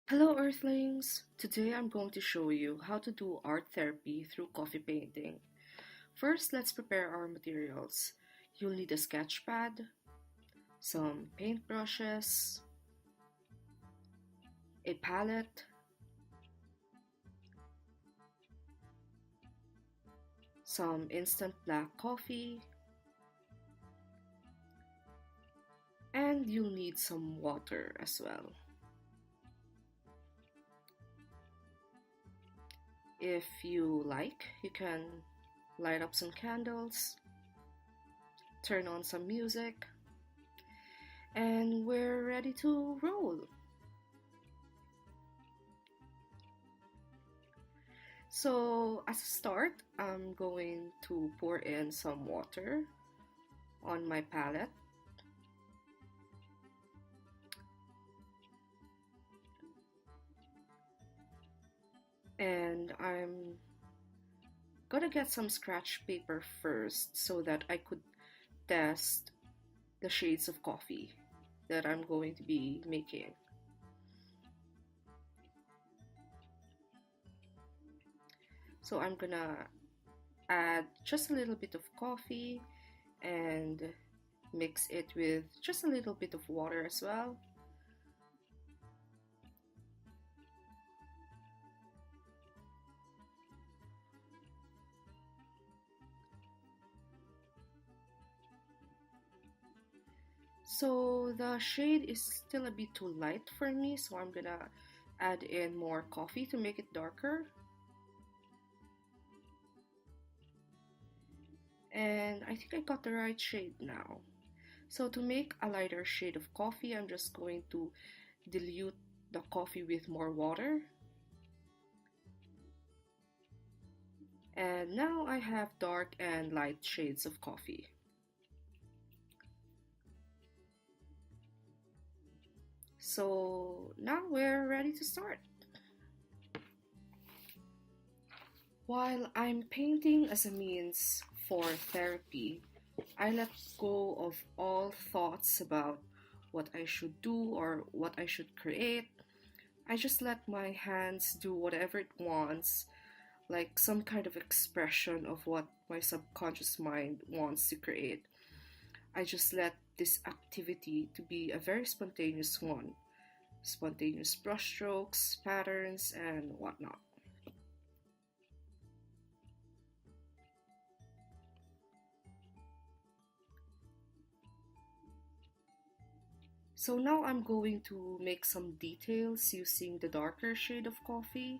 Hello Earthlings! Today I'm going to show you how to do art therapy through coffee painting. First, let's prepare our materials. You'll need a sketch pad, some paintbrushes, a palette, some instant black coffee, and you'll need some water as well. If you like, you can light up some candles, turn on some music, and we're ready to roll. So as a start, I'm going to pour in some water on my palette. And I'm gonna get some scratch paper first so that I could test the shades of coffee that I'm going to be making. So I'm gonna add just a little bit of coffee and mix it with just a little bit of water as well. So the shade is still a bit too light for me, so I'm gonna add in more coffee to make it darker. And I think I got the right shade now. So to make a lighter shade of coffee, I'm just going to dilute the coffee with more water. And now I have dark and light shades of coffee. So now we're ready to start. While I'm painting as a means for therapy, I let go of all thoughts about what I should do or what I should create. I just let my hands do whatever it wants, like some kind of expression of what my subconscious mind wants to create. I just let this activity to be a very spontaneous one. Spontaneous brushstrokes, patterns, and whatnot. So now I'm going to make some details using the darker shade of coffee.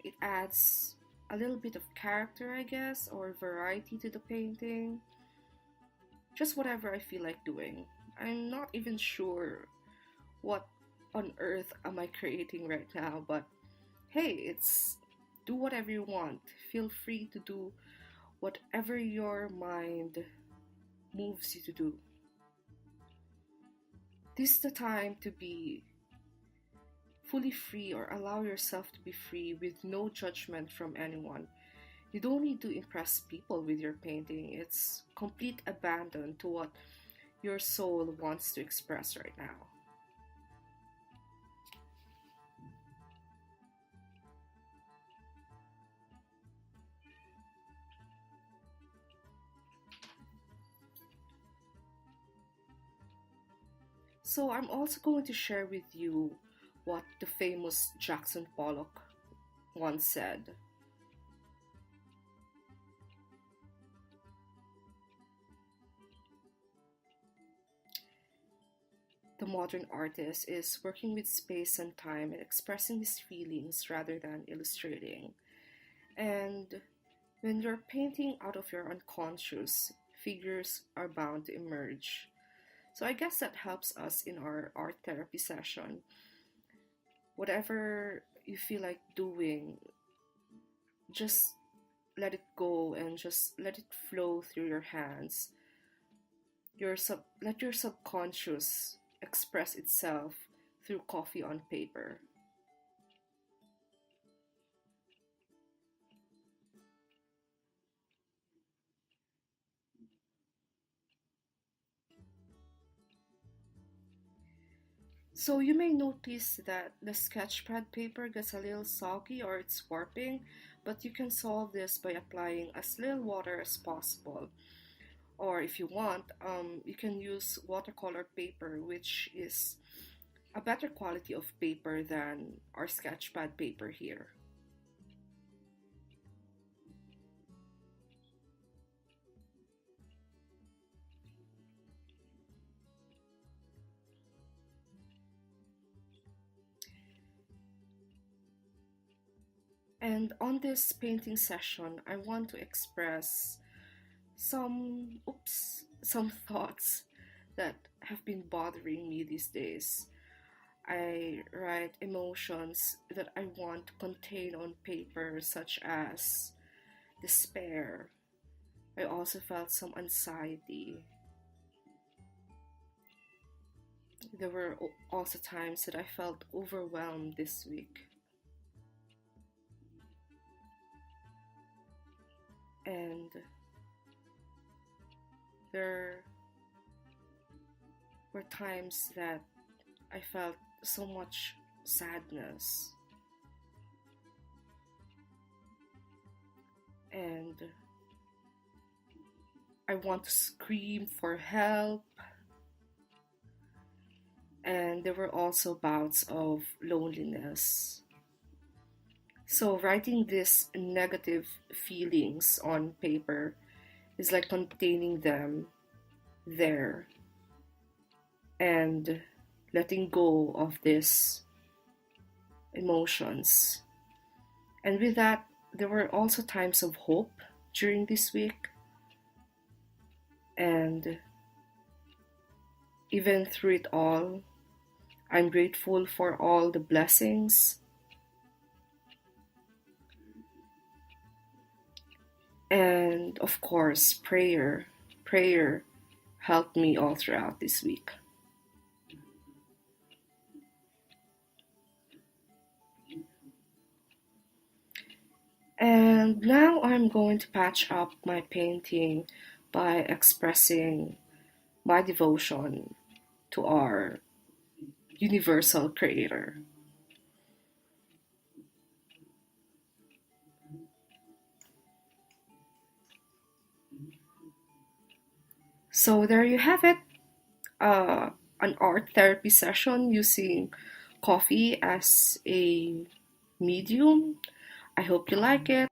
It adds a little bit of character, I guess, or variety to the painting. Just whatever I feel like doing. I'm not even sure what on earth am I creating right now, but hey, it's do whatever you want. Feel free to do whatever your mind moves you to do. This is the time to be fully free or allow yourself to be free with no judgment from anyone. You don't need to impress people with your painting. It's complete abandon to what your soul wants to express right now. So I'm also going to share with you what the famous Jackson Pollock once said. The modern artist is working with space and time and expressing his feelings rather than illustrating. And when you're painting out of your unconscious, figures are bound to emerge. So I guess that helps us in our art therapy session. Whatever you feel like doing, just let it go and just let it flow through your hands. Let your subconscious express itself through coffee on paper. So you may notice that the sketchpad paper gets a little soggy or it's warping, but you can solve this by applying as little water as possible. Or if you want, you can use watercolor paper, which is a better quality of paper than our sketchpad paper here. And on this painting session, I want to express some thoughts that have been bothering me these days. I write emotions that I want to contain on paper, such as despair. I also felt some anxiety. There were also times that I felt overwhelmed this week. And there were times that I felt so much sadness. And I want to scream for help. And there were also bouts of loneliness. So, writing these negative feelings on paper is like containing them there and letting go of these emotions. And with that, there were also times of hope during this week. And even through it all, I'm grateful for all the blessings. And of course, prayer. Prayer helped me all throughout this week. And now I'm going to patch up my painting by expressing my devotion to our universal creator. So there you have it, an art therapy session using coffee as a medium. I hope you like it.